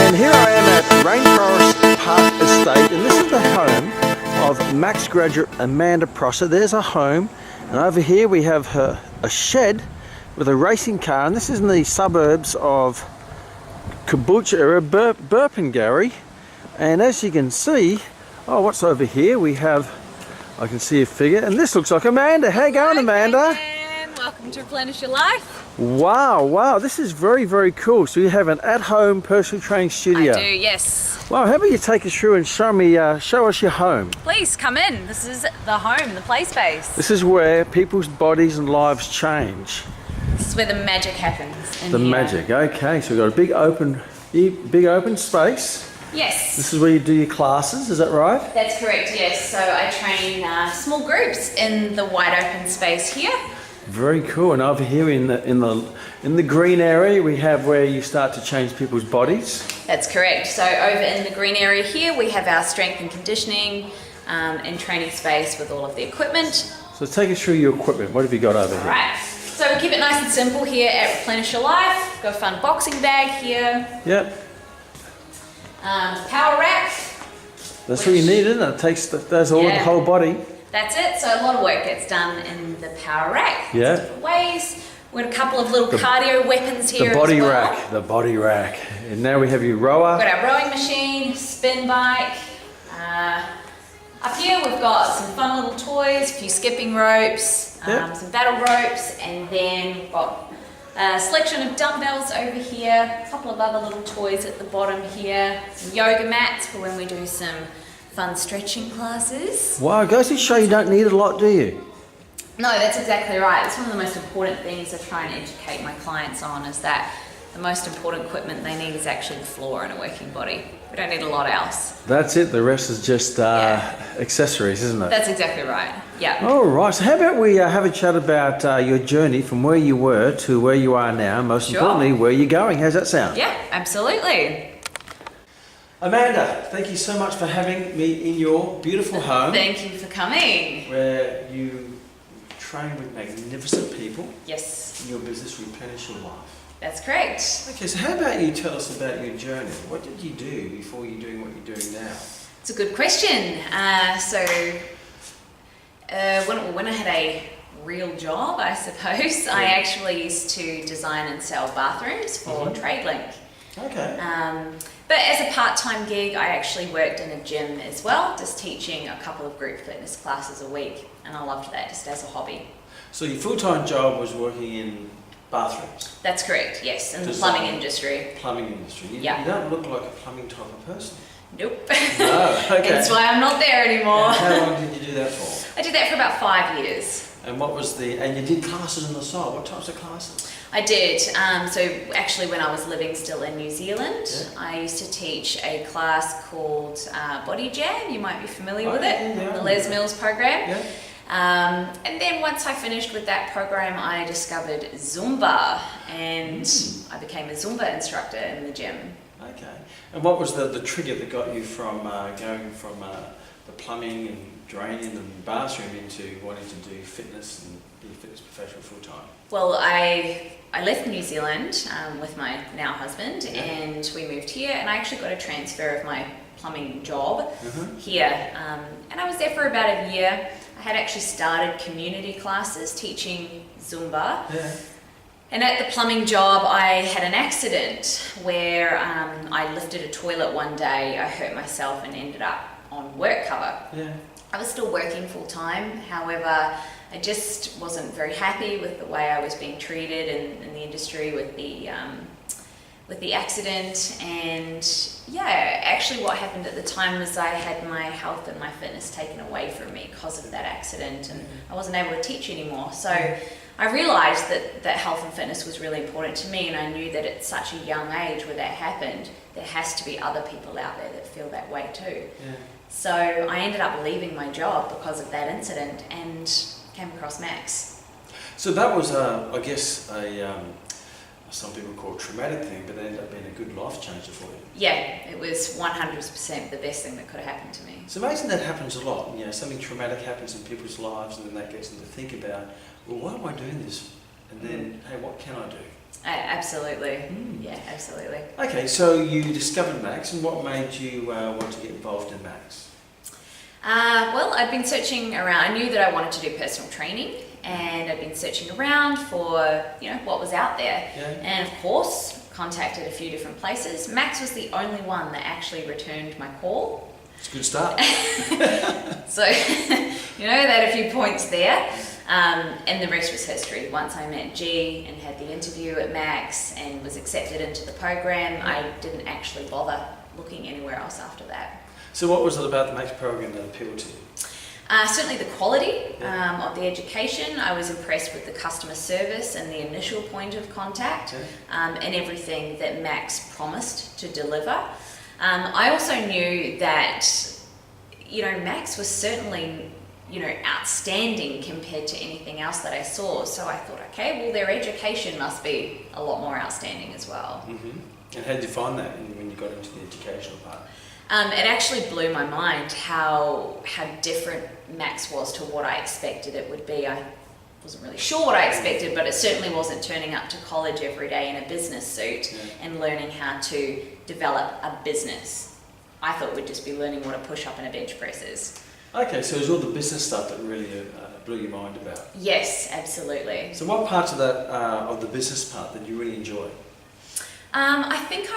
And here I am at Rainforest Park Estate, and this is the home of Max graduate Amanda Prosser. There's a home, and over here we have a shed with a racing car, and this is in the suburbs of Caboolture area, Burpengary. And as you can see, oh, what's over here? We have, I can see a figure, and this looks like Amanda. How you going, Amanda? Hi, welcome to Replenish Your Life. Wow, this is very, very cool. So you have an at-home personal training studio. I do, yes. Wow, how about you take us through and show us your home? Please come in. This is the home, the play space. This is where people's bodies and lives change. This is where the magic happens. The magic, okay. So we've got a big open space. Yes. This is where you do your classes, is that right? That's correct, yes. So I train small groups in the wide open space here. Very cool. And over here in the green area, we have where you start to change people's bodies. That's correct. So over in the green area here, we have our strength and conditioning and training space with all of the equipment. So take us through your equipment. What have you got over here? Right. So we keep it nice and simple here at Replenish Your Life. Got a fun boxing bag here. Yep. Power rack. That's what you need, isn't it? Does all the whole body. That's it. So a lot of work gets done in the power rack. Yeah. Different ways. We've got a couple of little cardio weapons here The body as well. rack. The body rack. And now we have your rower. We've got our rowing machine, spin bike. Up here we've got some fun little toys, a few skipping ropes, some battle ropes, and then we've got a selection of dumbbells over here, a couple of other little toys at the bottom here, some yoga mats for when we do some fun stretching classes. Wow, it goes to show you don't need a lot, do you? No, that's exactly right. It's one of the most important things I try and educate my clients on, is that the most important equipment they need is actually the floor in a working body. We don't need a lot else. That's it, the rest is just accessories, isn't it? That's exactly right, yeah. All right, so how about we have a chat about your journey from where you were to where you are now, most importantly, where you're going. How's that sound? Yeah, absolutely. Amanda, thank you so much for having me in your beautiful home. Thank you for coming. Where you train with magnificent people. Yes. In your business, Replenish Your Life. That's correct. Okay, so how about you tell us about your journey? What did you do before you're doing what you're doing now? It's a good question. When I had a real job, I suppose, I actually used to design and sell bathrooms for TradeLink. Okay. But as a part-time gig, I actually worked in a gym as well, just teaching a couple of group fitness classes a week, and I loved that just as a hobby. So your full-time job was working in bathrooms? That's correct, yes, in the plumbing industry. Plumbing industry. You don't look like a plumbing type of person. Nope. No, okay. That's why I'm not there anymore. And how long did you do that for? I did that for about 5 years. And and you did classes on the side. What types of classes? I did. So actually when I was living still in New Zealand, I used to teach a class called Body Jam. You might be familiar with it, the Les Mills program. Yeah. And then once I finished with that program, I discovered Zumba, and I became a Zumba instructor in the gym. Okay. And what was the trigger that got you from going from the plumbing and draining and bathroom into wanting to do fitness and be a fitness professional full time? Well, I left New Zealand with my now husband, and we moved here, and I actually got a transfer of my plumbing job here, and I was there for about a year. I had actually started community classes teaching Zumba. Yeah. And at the plumbing job, I had an accident where I lifted a toilet one day, I hurt myself and ended up on work cover. Yeah. I was still working full time, however, I just wasn't very happy with the way I was being treated in the industry with the accident. And actually what happened at the time was I had my health and my fitness taken away from me because of that accident, and I wasn't able to teach anymore. So I realised that health and fitness was really important to me, and I knew that at such a young age where that happened, there has to be other people out there that feel that way too. Yeah. So I ended up leaving my job because of that incident and came across Max. So that was, I guess, some people call it a traumatic thing, but it ended up being a good life changer for you. Yeah, it was 100% the best thing that could have happened to me. It's amazing that happens a lot. You know, something traumatic happens in people's lives, and then that gets them to think about, well, why am I doing this? And then, hey, what can I do? Absolutely. Yeah, absolutely. Okay, so you discovered Max, and what made you want to get involved in Max? Well, I'd been searching around. I knew that I wanted to do personal training, and I'd been searching around for, what was out there. Yeah. And of course, contacted a few different places. Max was the only one that actually returned my call. It's a good start. So, they had a few points there. And the rest was history. Once I met G and had the interview at Max and was accepted into the program, I didn't actually bother looking anywhere else after that. So what was it about the Max program that appealed to you? Certainly the quality of the education. I was impressed with the customer service and the initial point of contact, and everything that Max promised to deliver. I also knew that, Max was certainly, outstanding compared to anything else that I saw. So I thought, okay, well, their education must be a lot more outstanding as well. Mm-hmm. And how did you find that when you got into the educational part? It actually blew my mind how different Max was to what I expected it would be. I wasn't really sure what I expected, but it certainly wasn't turning up to college every day in a business suit and learning how to develop a business. I thought we'd just be learning what a push-up and a bench press is. Okay, so it was all the business stuff that really blew your mind about. Yes, absolutely. So what parts of that of the business part did you really enjoy? I think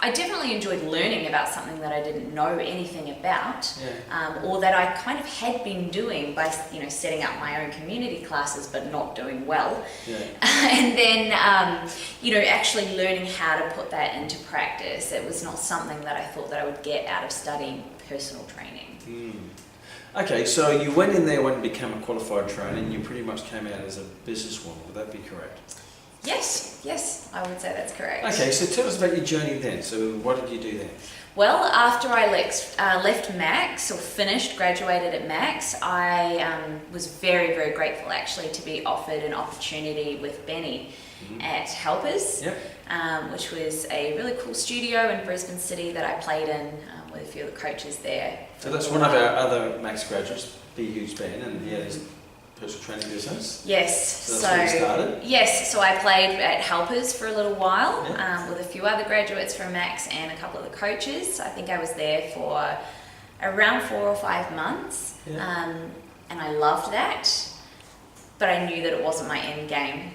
I definitely enjoyed learning about something that I didn't know anything about, or that I kind of had been doing by setting up my own community classes but not doing well. And then actually learning how to put that into practice. It was not something that I thought that I would get out of studying personal training. Okay, so you went in there and became a qualified trainer and you pretty much came out as a businesswoman, would that be correct? Yes, I would say that's correct. Okay, so tell us about your journey then. So what did you do then? Well, after I left Max, or graduated at Max, I was very, very grateful actually to be offered an opportunity with Benny at Helpers, which was a really cool studio in Brisbane City that I played in with a few of the coaches there. So that's one of our other Max graduates, B. Hughes Ben, and he had his personal training business. Yes. So that's where you started? Yes, so I played at Helpers for a little while with a few other graduates from Max and a couple of the coaches. I think I was there for around 4 or 5 months, and I loved that, but I knew that it wasn't my end game.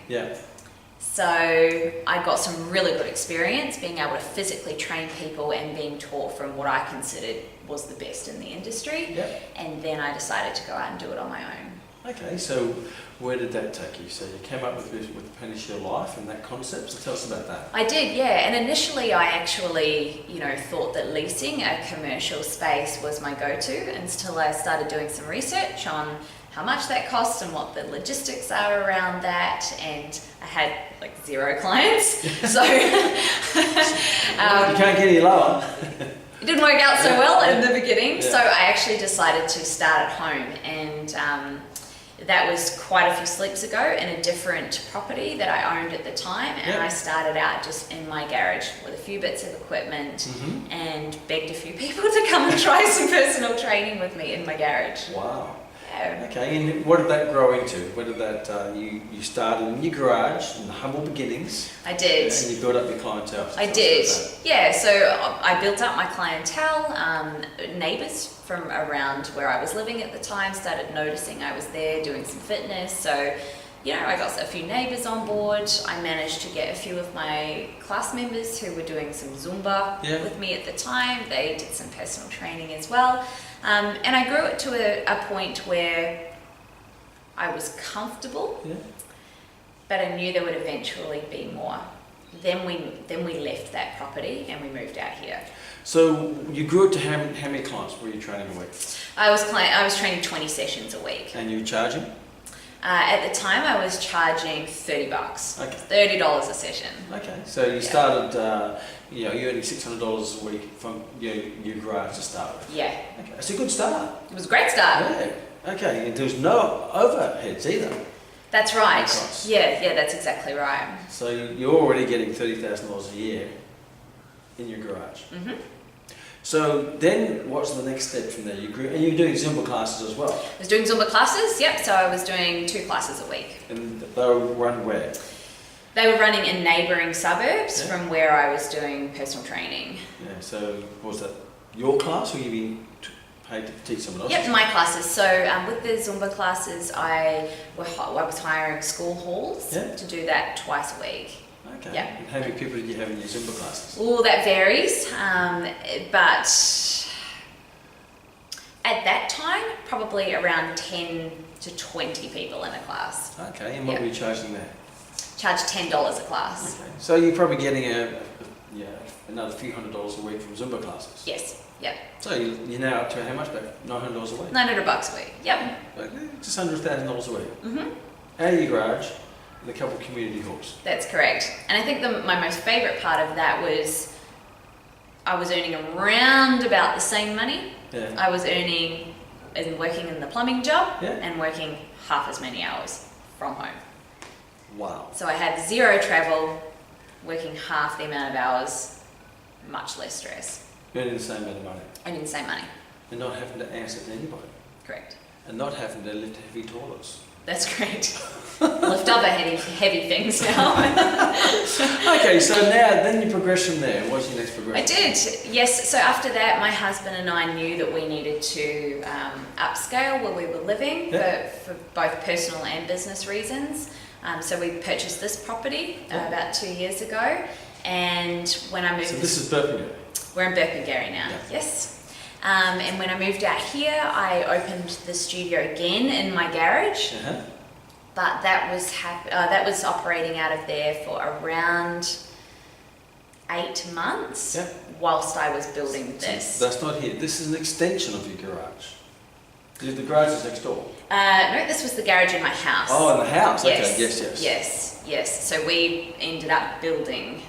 So I got some really good experience being able to physically train people and being taught from what I considered was the best in the industry, and then I decided to go out and do it on my own. Okay, so where did that take you? So you came up with Apprenticeship Your Life and that concept, so tell us about that. I did, and initially I actually, thought that leasing a commercial space was my go-to until I started doing some research on how much that costs and what the logistics are around that, and I had like 0 clients, so you can't get any lower. It didn't work out so well in the beginning, so I actually decided to start at home, and that was quite a few sleeps ago in a different property that I owned at the time, and I started out just in my garage with a few bits of equipment and begged a few people to come and try some personal training with me in my garage. Wow. Okay, and what did that grow into? Where did that, you started in your garage, in the humble beginnings. I did. And you built up your clientele. I did, so I built up my clientele. Neighbours from around where I was living at the time started noticing I was there doing some fitness, so I got a few neighbours on board. I managed to get a few of my class members who were doing some Zumba with me at the time. They did some personal training as well. And I grew it to a point where I was comfortable, but I knew there would eventually be more. Then we left that property and we moved out here. So you grew it to how many clients were you training a week? I was training 20 sessions a week. And you were charging? At the time, I was charging $30. Okay. $30 a session. Okay, so you started. You're earning $600 a week from your garage to start with. Yeah. Okay, it's a good start. It was a great start. Yeah. Okay, and there was no overheads either. That's right. Yeah, that's exactly right. So you're already getting $30,000 a year in your garage. So then what's the next step from there? You grew, and you're doing Zumba classes as well. I was doing Zumba classes, yep, so I was doing 2 classes a week. And they were run where? They were running in neighbouring suburbs from where I was doing personal training. Yeah, so was that your class or you been paid to teach someone else? Yep, my classes. So with the Zumba classes, I was hiring school halls to do that twice a week. Okay. Yep. And how many people did you have in your Zumba classes? Well, that varies, but at that time, probably around 10 to 20 people in a class. Okay, and what were you charging there? Charge $10 a class. Okay. So you're probably getting another few $100s a week from Zumba classes. Yes, yep. So you're now up to how much back? $900 a week? $900 a week, yep. Okay, just under $1,000 a week. Mm-hmm. Out of your garage, with a couple of community halls. That's correct. And I think my most favourite part of that was I was earning around about the same money. Yeah. I was earning and working in the plumbing job Yeah. and working half as many hours from home. Wow. So I had 0 travel, working half the amount of hours, much less stress, Earning the same amount of money. earning the same money. And not having to answer to anybody. Correct. And not having to lift heavy toilets. That's correct. Lift other heavy things now. Okay, so now, then you progress from there. What's your next progression? I did, yes. So after that, my husband and I knew that we needed to upscale where we were living for both personal and business reasons. So we purchased this property about 2 years ago. And when I moved... So this is Burpengary? We're in Burpengary now, yes. And when I moved out here, I opened the studio again in my garage. Uh-huh. But that was operating out of there for around 8 months whilst I was building this. So that's not here. This is an extension of your garage. The garage is next door. No, this was the garage in my house. Oh, in the house. Yes. Okay. Yes. Yes. So we ended up building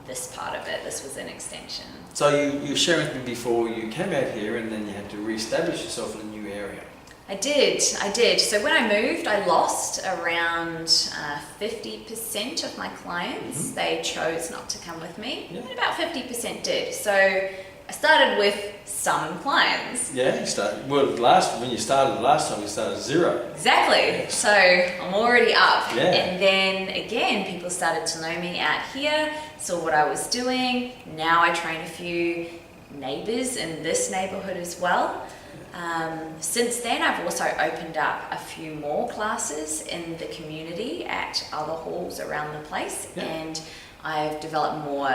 this part of it. This was an extension. So you were sharing with me before you came out here and then you had to re-establish yourself in a new area. I did. So when I moved, I lost around 50% of my clients. Mm-hmm. They chose not to come with me. Yeah. And about 50% did. So I started with some clients. Yeah, you started. Well, when you started last time, you started 0. Exactly. So I'm already up. Yeah. And then again, people started to know me out here, saw what I was doing. Now I train a few neighbours in this neighbourhood as well. Since then, I've also opened up a few more classes in the community at other halls around the place, and I've developed more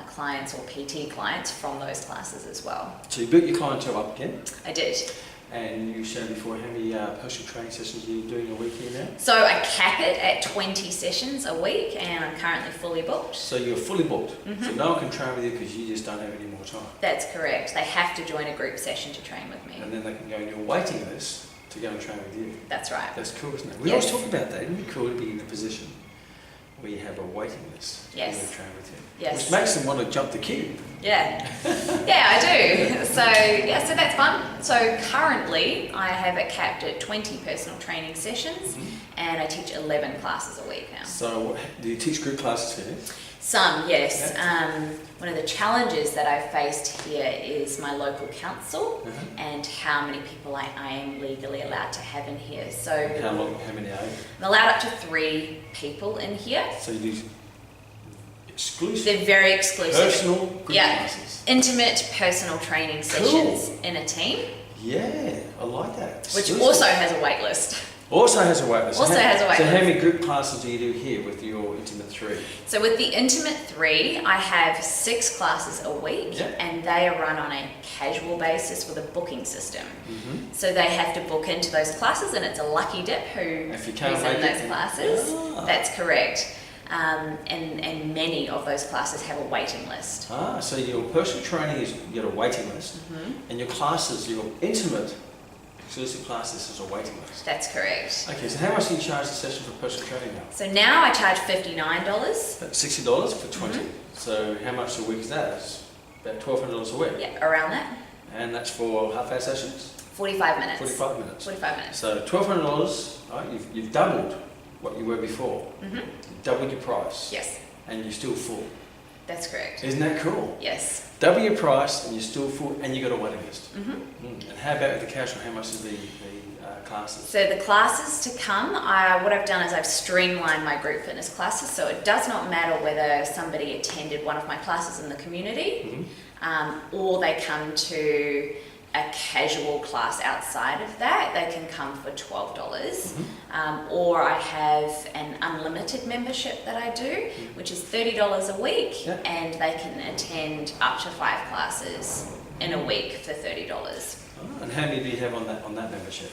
clients or PT clients from those classes as well. So you built your clientele up again, I did. and you showed before how many personal training sessions you're doing a week here now? So I cap it at 20 sessions a week, and I'm currently fully booked. So you're fully booked. So no one can train with you because you just don't have any more time. That's correct. They have to join a group session to train with me. And then they can go on your waiting list to go and train with you. That's right. That's cool, isn't it? We Yes. always talk about that. Isn't it cool to be in a position where you have a waiting list to Yes. go and train with you? Yes. Which makes them want to jump the queue. Yeah. Yeah, I do. So that's fun. So currently I have it capped at 20 personal training sessions, and I teach 11 classes a week now. So do you teach group classes here? Some, yes. One of the challenges that I've faced here is my local council and how many people I am legally allowed to have in here. So How many are you? I'm allowed up to 3 people in here. So you do exclusive They're very exclusive. personal group Yeah. classes? Intimate personal training sessions in a team, Yeah, I like that. which Exclusive. also has a wait list. Also has a wait list. Also has a wait So how list. many group classes do you do here with your Intimate 3? So with the Intimate 3, I have 6 classes a week, Yeah. and they are run on a casual basis with a booking system. So they have to book into those classes, and it's a lucky dip who If you can't who's make in it, those then- classes. Ah. That's correct. And many of those classes have a waiting list. So your personal training is you get a waiting list, and your classes, your intimate exclusive classes is a waiting list. That's correct. Okay, so how much do you charge a session for personal training now? So now I charge $59. About $60 for 20. So how much a week is that? It's about $1,200 a week. Yeah, around that. And that's for half-hour sessions? 45 minutes. 45 minutes. 45 minutes. So $1,200, right, you've doubled what you were before. You've doubled your price. Yes. And you're still full. That's correct. Isn't that cool? Yes. Double your price and you're still full and you got a waiting list. Mm-hmm. And how about with the casual? How much is the classes? So the classes to come, what I've done is I've streamlined my group fitness classes, so it does not matter whether somebody attended one of my classes in the community or they come to a casual class outside of that. They can come for $12. Or I have an unlimited membership that I do, which is $30 a week, and they can attend up to 5 classes in a week for $30. Oh, and how many do you have on that membership?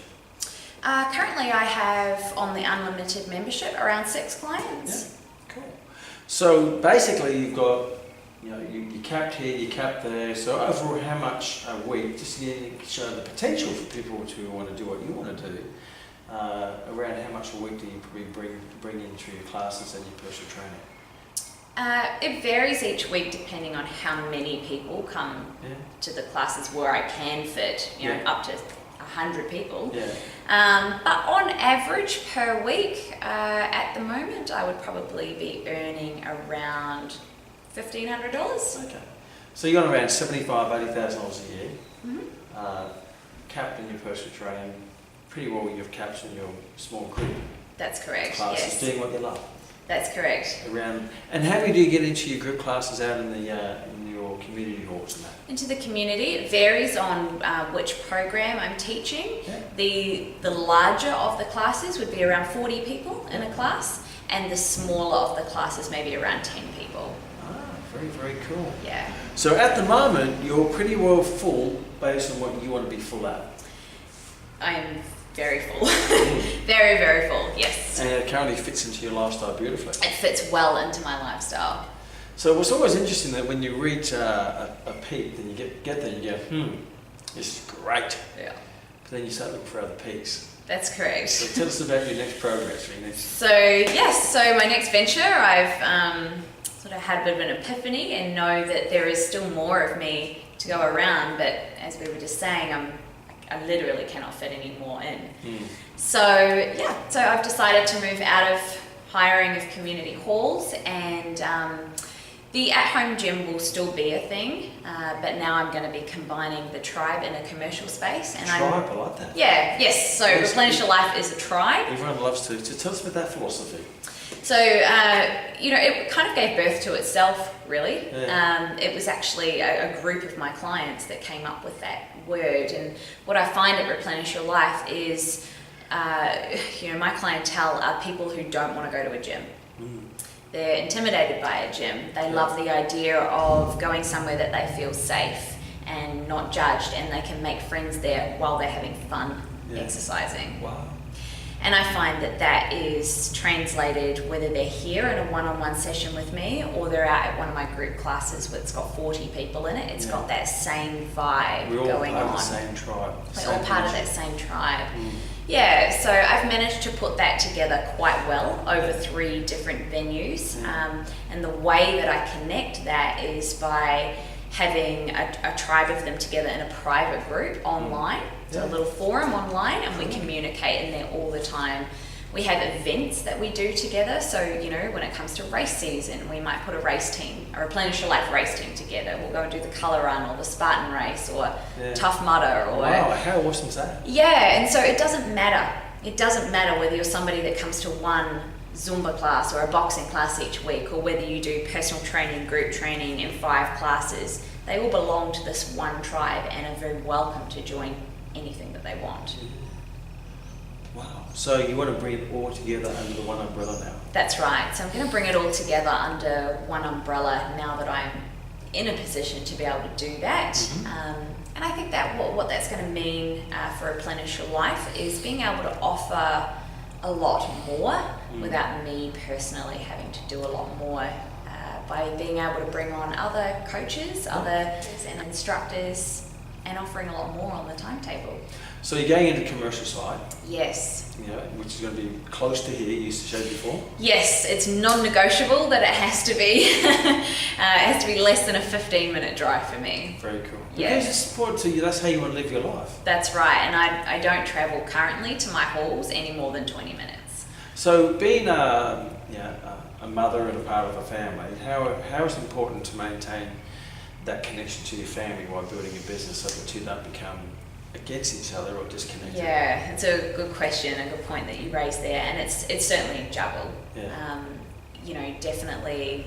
Currently I have on the unlimited membership around 6 clients. Yeah, cool. So basically you've got, you capped here, you capped there, so overall how much a week, just to show the potential for people to want to do what you want to do, around how much a week do you probably bring into your classes and your personal training? It varies each week depending on how many people come to the classes where I can fit, up to 100 people. But on average per week, at the moment, I would probably be earning around $1,500. Okay. So you're on around $75,000, $80,000 a year, capped in your personal training, pretty well you've capped in your small group. That's correct, classes, yes. doing what you love. That's correct. And how many do you get into your group classes out in your community halls and that? Into the community, it varies on which program I'm teaching. The larger of the classes would be around 40 people in a class, and the smaller of the classes maybe around 10 people. Very, very cool. Yeah. So at the moment, you're pretty well full based on what you want to be full at. I am very full. Very, very full, yes. And it currently fits into your lifestyle beautifully. It fits well into my lifestyle. So it's always interesting that when you reach a peak, then you get there and you go, this is great. Yeah. But then you start looking for other peaks. That's correct. So tell us about your next progress. So my next venture, I've sort of had a bit of an epiphany and know that there is still more of me to go around, but as we were just saying, I literally cannot fit any more in. So I've decided to move out of hiring of community halls, and the at-home gym will still be a thing, but now I'm going to be combining the tribe in a commercial space. And Tribe, I like that. Yes. So Replenish Your Life is a tribe. Everyone loves to. So tell us about that philosophy. So, it kind of gave birth to itself, really. Yeah. It was actually a group of my clients that came up with that word. And what I find at Replenish Your Life is, my clientele are people who don't want to go to a gym. They're intimidated by a gym. They love the idea of going somewhere that they feel safe and not judged, and they can make friends there while they're having fun exercising. Wow. And I find that is translated whether they're here in a one-on-one session with me or they're out at one of my group classes where it's got 40 people in it. It's got that same vibe going on. We're all part of the same tribe. We're all part of that same tribe. Yeah, so I've managed to put that together quite well over 3 different venues. And the way that I connect that is by having a tribe of them together in a private group online. So a little forum online, and we communicate in there all the time. We have events that we do together. So, when it comes to race season, we might put a race team, a Replenish Your Life race team together. We'll go and do the colour run or the Spartan race or Tough Mudder. Or, wow, how awesome is that? Yeah, and so it doesn't matter. It doesn't matter whether you're somebody that comes to one Zumba class or a boxing class each week, or whether you do personal training, group training in 5 classes. They all belong to this one tribe and are very welcome to join anything that they want. Wow. So you want to bring it all together under the one umbrella now? That's right. So I'm going to bring it all together under one umbrella now that I'm in a position to be able to do that. And I think that what that's going to mean for Replenish Your Life is being able to offer a lot more without me personally having to do a lot more, by being able to bring on other coaches, other instructors, and offering a lot more on the timetable. So you're going into the commercial side. Yes. Which is going to be close to here, you used to show before. Yes, it's non-negotiable that it has to be. It has to be less than a 15-minute drive for me. Very cool. Yeah. Because it's important to you, that's how you want to live your life. That's right, and I don't travel currently to my halls any more than 20 minutes. So being a a mother and a part of a family, how is it important to maintain that connection to your family while building a business so the two don't become against each other or disconnected? Yeah, it's a good question, a good point that you raised there, and it's certainly a juggle. Yeah. Definitely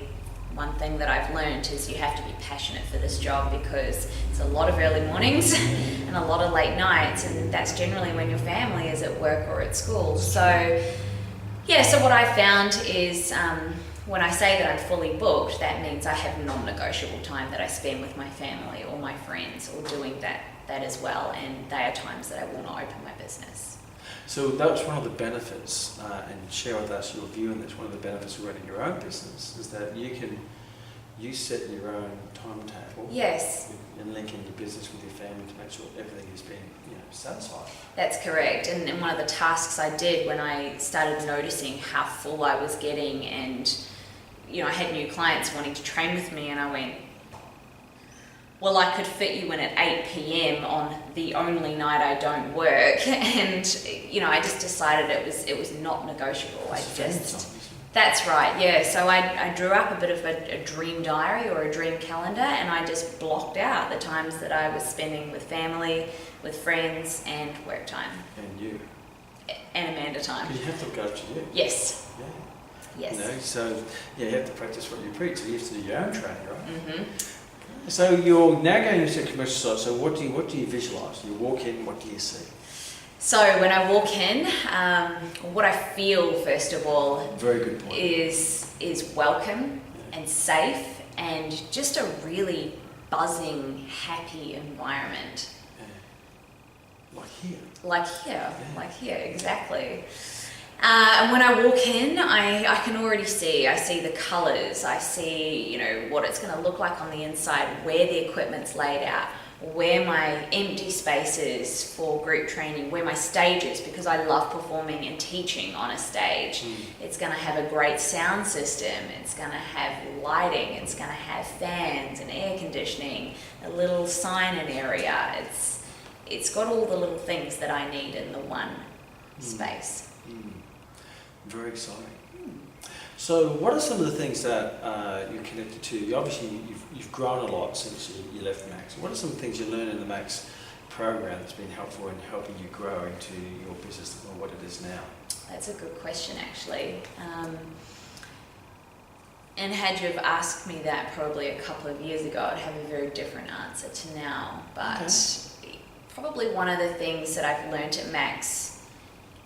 one thing that I've learned is you have to be passionate for this job, because it's a lot of early mornings and a lot of late nights, and that's generally when your family is at work or at school. So what I found is when I say that I'm fully booked, that means I have non-negotiable time that I spend with my family or my friends or doing that as well, and they are times that I will not open my business. So that's one of the benefits, and share with us your view on this. One of the benefits of running your own business is that you set your own timetable. Yes. And link in your business with your family to make sure everything is being satisfied. That's correct. And one of the tasks I did when I started noticing how full I was getting, and I had new clients wanting to train with me, and I went, well, I could fit you in at 8 p.m. on the only night I don't work, and I just decided it was not negotiable. That's right, yeah. So I drew up a bit of a dream diary or a dream calendar, and I just blocked out the times that I was spending with family, with friends, and work time. And you. And Amanda time. You have to look after you. Yes. Yeah. Yes. So you have to practice what you preach. So you have to do your own training, right? Mm-hmm. So you're now going into the commercial side. So what do you visualise? You walk in, what do you see? So when I walk in, what I feel first of all, very good point, is welcome and safe, and just a really buzzing, happy environment. Yeah. Like here, exactly. And when I walk in, I can already see. I see the colours. I see, what it's going to look like on the inside, where the equipment's laid out, where my empty space is for group training, where my stage is, because I love performing and teaching on a stage. It's going to have a great sound system. It's going to have lighting. It's going to have fans and air conditioning, a little sign-in area. It's got all the little things that I need in the one space. Very exciting. So what are some of the things that you're connected to? Obviously you've grown a lot since you left Max. What are some things you learned in the Max program that's been helpful in helping you grow into your business or what it is now? That's a good question, actually. And had you have asked me that probably a couple of years ago, I'd have a very different answer to now. But probably one of the things that I've learned at Max,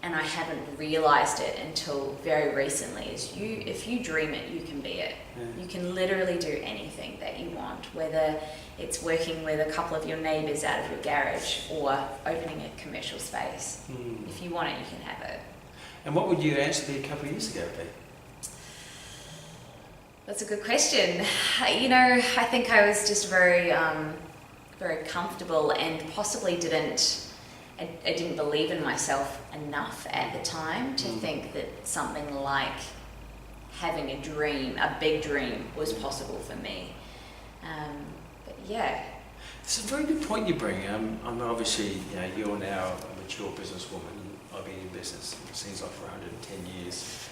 and I haven't realised it until very recently, is if you dream it, you can be it. You can literally do anything that you want, whether it's working with a couple of your neighbours out of your garage or opening a commercial space. If you want it, you can have it. And what would your answer be a couple of years ago, Pete? That's a good question. I think I was just very, very comfortable, and possibly I didn't believe in myself enough at the time to think that something like having a dream, a big dream, was possible for me. But yeah. It's a very good point you bring. I'm obviously, you're now a mature businesswoman. I've been in business, it seems like, for 110 years.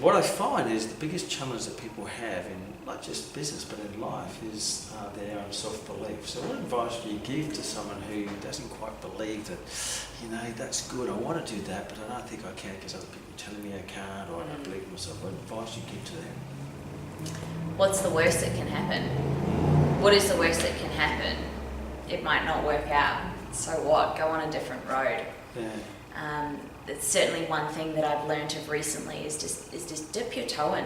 What I find is the biggest challenge that people have in not just business but in life is their own self-belief. So what advice do you give to someone who doesn't quite believe that, that's good, I want to do that, but I don't think I can because other people are telling me I can't, or I don't believe in myself? What advice do you give to them? What's the worst that can happen? What is the worst that can happen? It might not work out. So what? Go on a different road. Yeah. That's certainly one thing that I've learned of recently is just dip your toe in,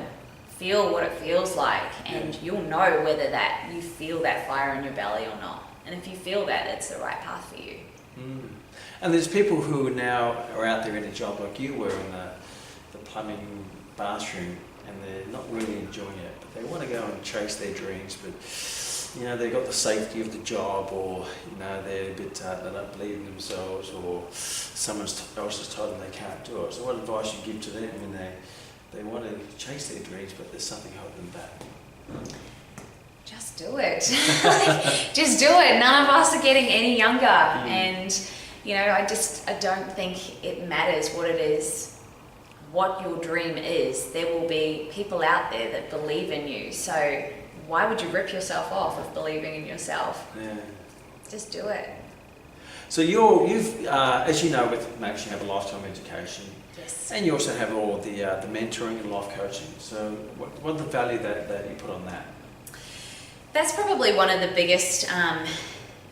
feel what it feels like, and you'll know whether that you feel that fire in your belly or not. And if you feel that, it's the right path for you. And there's people who now are out there in a job like you were in the plumbing bathroom, and they're not really enjoying it, but they want to go and chase their dreams, but they've got the safety of the job, or they're a bit they don't believe in themselves, or someone else has told them they can't do it. So what advice you give to them when they want to chase their dreams, but there's something holding them back? Just do it. Just do it. None of us are getting any younger, and I don't think it matters what it is. what your dream is, there will be people out there that believe in you. So why would you rip yourself off of believing in yourself? Yeah. Just do it. So you've, as you know, with Max, you have a lifetime education, Yes. and you also have all the mentoring and life coaching. So what the value that you put on that? That's probably one of the biggest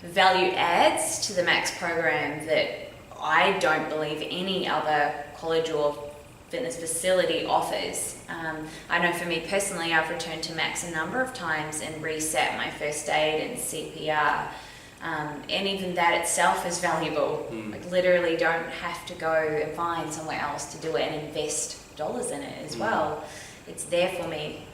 value adds to the Max program that I don't believe any other college or fitness facility offers. I know for me personally, I've returned to Max a number of times and resat my first aid and CPR. And even that itself is valuable. Like literally don't have to go and find somewhere else to do it and invest dollars in it as well. It's there for me.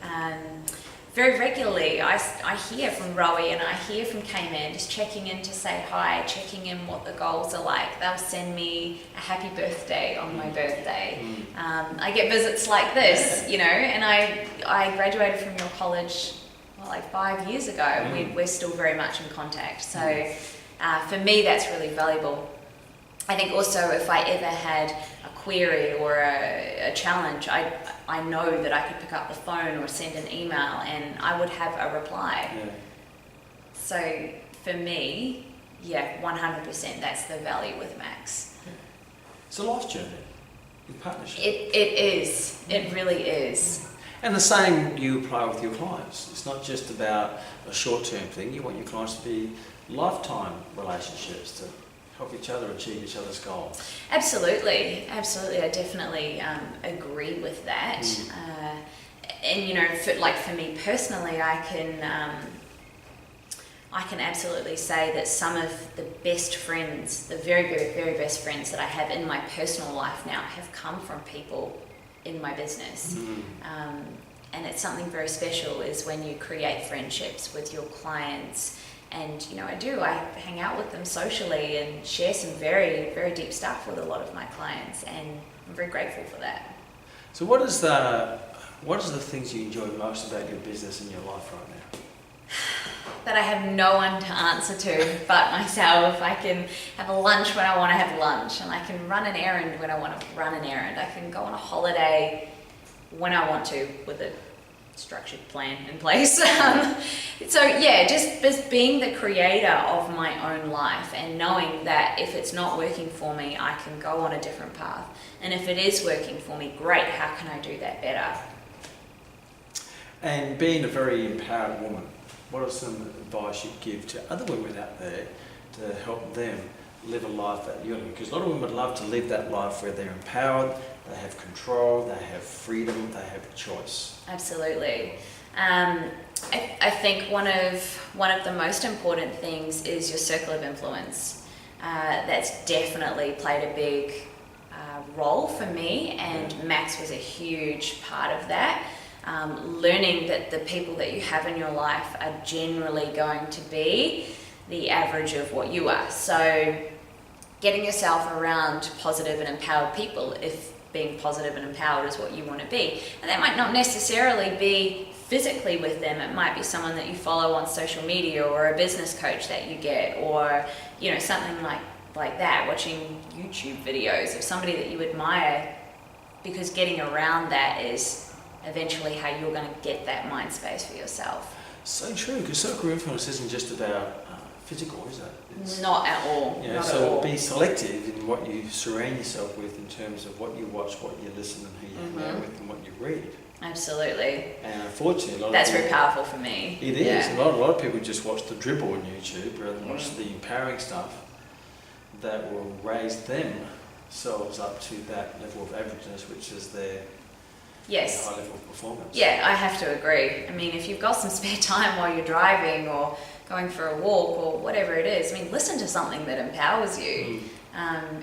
Very regularly I hear from Rowie and I hear from Cayman just checking in to say hi, checking in what the goals are like. They'll send me a happy birthday on my birthday. I get visits like this, you know, and I graduated from your college like 5 years ago. We're still very much in contact. So for me, that's really valuable. I think also if I ever had a query or a challenge, I know that I could pick up the phone or send an email and I would have a reply. Yeah. So for me, yeah, 100% that's the value with Max. Yeah. It's a life journey in partnership. It is. It really is. And the same you apply with your clients. It's not just about a short-term thing. You want your clients to be lifetime relationships to help each other achieve each other's goals. Absolutely. I definitely agree with that. And you know, for me personally, I can absolutely say that some of the best friends, the very, very, very best friends that I have in my personal life now have come from people in my business. And it's something very special is when you create friendships with your clients. And you know, I hang out with them socially and share some very, very deep stuff with a lot of my clients, and I'm very grateful for that. So what is the things you enjoy most about your business and your life right now? That I have no one to answer to but myself. I can have a lunch when I want to have lunch, and I can run an errand when I want to run an errand. I can go on a holiday when I want to with a structured plan in place. So yeah, just being the creator of my own life and knowing that if it's not working for me, I can go on a different path. And if it is working for me, great, how can I do that better? And being a very empowered woman, what are some advice you'd give to other women out there to help them live a life that you're living? Because a lot of women love to live that life where they're empowered, they have control, they have freedom, they have choice. Absolutely. I think one of the most important things is your circle of influence. That's definitely played a big role for me, and Max was a huge part of that. Learning that the people that you have in your life are generally going to be the average of what you are. So getting yourself around positive and empowered people, if being positive and empowered is what you want to be. And that might not necessarily be physically with them. It might be someone that you follow on social media, or a business coach that you get, or you know, something like that, watching YouTube videos of somebody that you admire, because getting around that is eventually how you're going to get that mind space for yourself. So true, because circle of influence isn't just about physical, is it? It's, not at all. yeah, not so at all. be selective in what you surround yourself with in terms of what you watch, what you listen, and who you hang out with, and what you read. Absolutely. And unfortunately, a lot That's of people, very powerful for me. It is. Yeah. A lot of people just watch the dribble on YouTube rather than watch the empowering stuff that will raise themselves up to that level of averageness, which is their Yes. high level of performance. Yeah, I have to agree. I mean, if you've got some spare time while you're driving or going for a walk or whatever it is, I mean, listen to something that empowers you.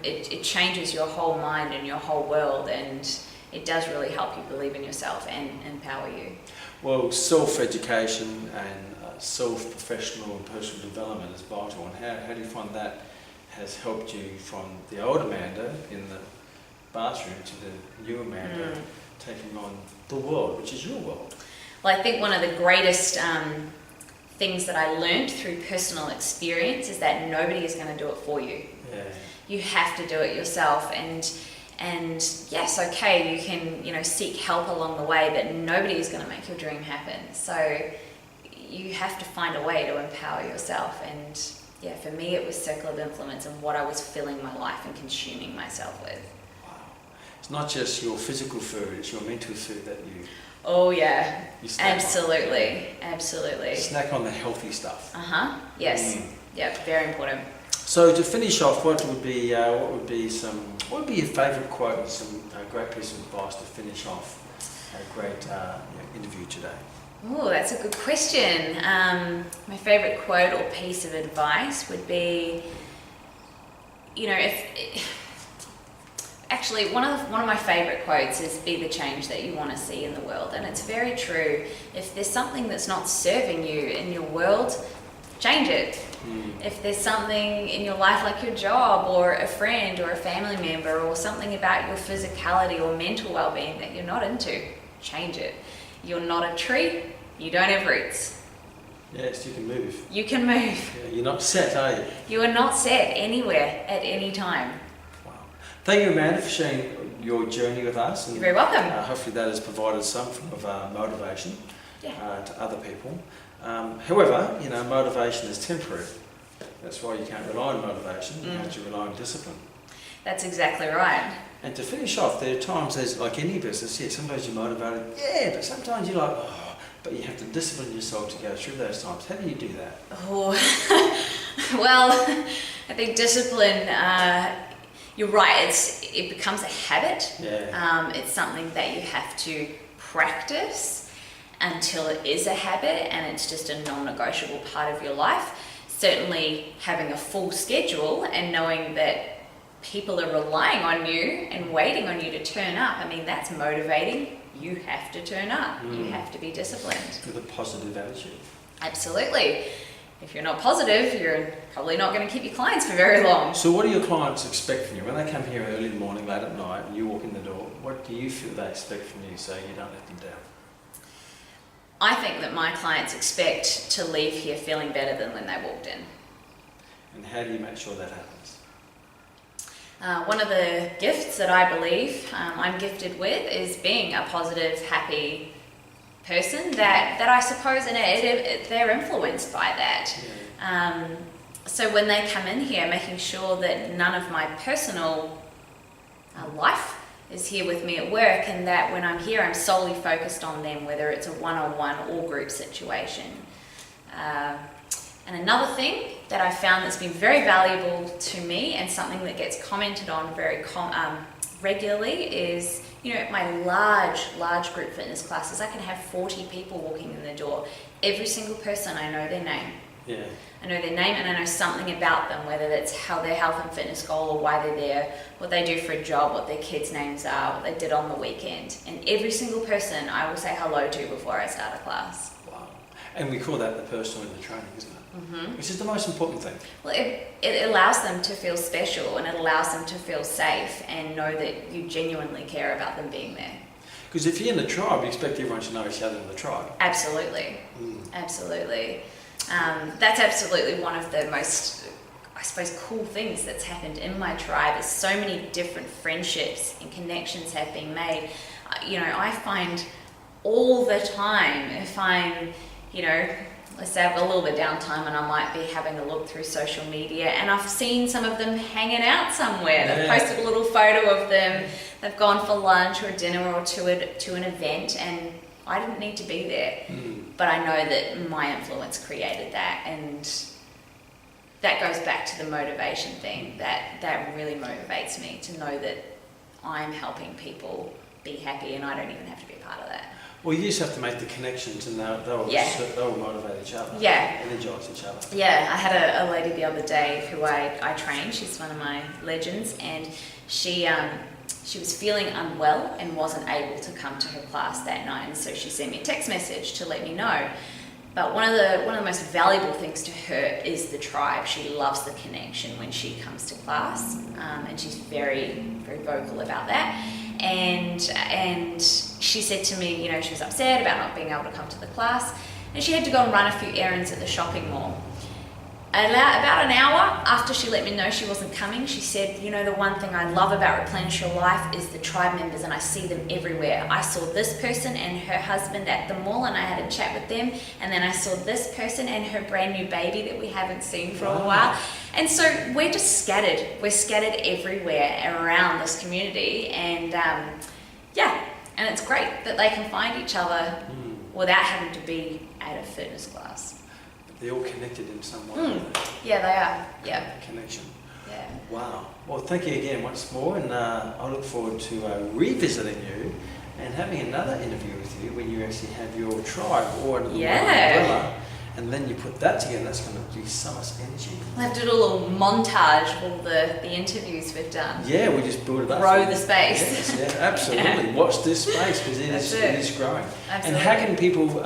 It changes your whole mind and your whole world, and it does really help you believe in yourself and empower you. Well, self-education and self-professional and personal development is vital. And how do you find that has helped you from the old Amanda in the bathroom to the new Amanda taking on the world, which is your world? Well, I think one of the greatest things that I learned through personal experience is that nobody is going to do it for you. Yeah. You have to do it yourself, and And yes, okay, you can, seek help along the way, but nobody is going to make your dream happen. So you have to find a way to empower yourself. And yeah, for me, it was circle of influence and what I was filling my life and consuming myself with. Wow. It's not just your physical food, it's your mental food that you... Oh yeah, you snack absolutely, absolutely. Snack on the healthy stuff. Yes. Yeah, very important. So to finish off, what would be your favourite quote and some great piece of advice to finish off a great interview today? Oh, that's a good question. My favourite quote or piece of advice would be, actually, one of my favourite quotes is "Be the change that you want to see in the world," and it's very true. If there's something that's not serving you in your world, change it. If there's something in your life like your job or a friend or a family member or something about your physicality or mental well-being that you're not into, change it. You're not a tree, you don't have roots. Yes, you can move. You can move. Yeah, you're not set, are you? You are not set anywhere at any time. Wow. Thank you, Amanda, for sharing your journey with us. And, you're very welcome. Hopefully that has provided some form of motivation Yeah. to other people. However, motivation is temporary. That's why you can't rely on motivation. You have to rely on discipline. That's exactly right. And to finish off, there are times, as like any business, sometimes you're motivated, but sometimes you're like, but you have to discipline yourself to go through those times. How do you do that? Oh, well, I think discipline, you're right, it becomes a habit. Yeah. It's something that you have to practice until it is a habit and it's just a non-negotiable part of your life. Certainly having a full schedule and knowing that people are relying on you and waiting on you to turn up, I mean, that's motivating. You have to turn up. You have to be disciplined. With a positive attitude. Absolutely. If you're not positive, you're probably not going to keep your clients for very long. So what do your clients expect from you? When they come here early in the morning, late at night, and you walk in the door, what do you feel they expect from you so you don't let them down? I think that my clients expect to leave here feeling better than when they walked in. And how do you make sure that happens? One of the gifts that I believe I'm gifted with is being a positive, happy person that I suppose they're influenced by that. Yeah. So when they come in here, making sure that none of my personal life is here with me at work, and that when I'm here I'm solely focused on them, whether it's a one-on-one or group situation. And another thing that I found that's been very valuable to me and something that gets commented on very regularly is, my large group fitness classes, I can have 40 people walking in the door. Every single person, I know their name. Yeah. I know their name and I know something about them, whether that's how their health and fitness goal or why they're there, what they do for a job, what their kids' names are, what they did on the weekend. And every single person I will say hello to before I start a class. Wow. And we call that the personal in the training, isn't it? Mm-hmm. Which is the most important thing. Well, it allows them to feel special and it allows them to feel safe and know that you genuinely care about them being there. Because if you're in the tribe, you expect everyone to know each other in the tribe. Absolutely. Absolutely. That's absolutely one of the most, I suppose, cool things that's happened in my tribe is so many different friendships and connections have been made. I find all the time if I'm, let's say I have a little bit of downtime and I might be having a look through social media and I've seen some of them hanging out somewhere. They've posted a little photo of them. They've gone for lunch or dinner or to an event and I didn't need to be there. But I know that my influence created that, and that goes back to the motivation thing. That really motivates me to know that I'm helping people be happy and I don't even have to be a part of that. Well, you just have to make the connections and they'll motivate each other. Yeah. Energise each other. Yeah, I had a lady the other day who I trained. She's one of my legends, and she was feeling unwell and wasn't able to come to her class that night, and so she sent me a text message to let me know. But one of the most valuable things to her is the tribe. She loves the connection when she comes to class, and she's very, very vocal about that. And she said to me, she was upset about not being able to come to the class, and she had to go and run a few errands at the shopping mall. About an hour after she let me know she wasn't coming, she said, you know, the one thing I love about Replenish Your Life is the tribe members, and I see them everywhere. I saw this person and her husband at the mall and I had a chat with them, and then I saw this person and her brand new baby that we haven't seen for a while. And so we're just scattered. We're scattered everywhere around this community, and and it's great that they can find each other without having to be at a fitness class. They're all connected in some way. Yeah, they are. Yeah. Connection. Yeah. Wow. Well, thank you again once more, and I look forward to revisiting you and having another interview with you when you actually have your tribe or an umbrella, and then you put that together. That's going to be so much energy. We'll have to do a little montage of all the interviews we've done. Yeah, we just build it up. Grow the space. Yes, yeah, absolutely. Watch this space because it is growing. Absolutely. And how can people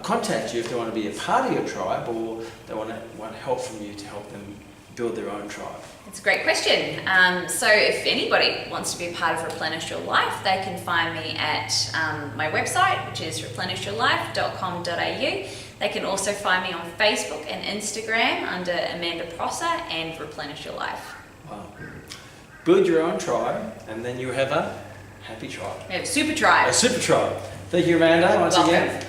contact you if they want to be a part of your tribe, or they want help from you to help them build their own tribe? It's a great question. So if anybody wants to be a part of Replenish Your Life, they can find me at my website, which is replenishyourlife.com.au. They can also find me on Facebook and Instagram under Amanda Prosser and Replenish Your Life. Wow. Build your own tribe, and then you have a happy tribe. We have a super tribe. A super tribe. Thank you, Amanda, once again.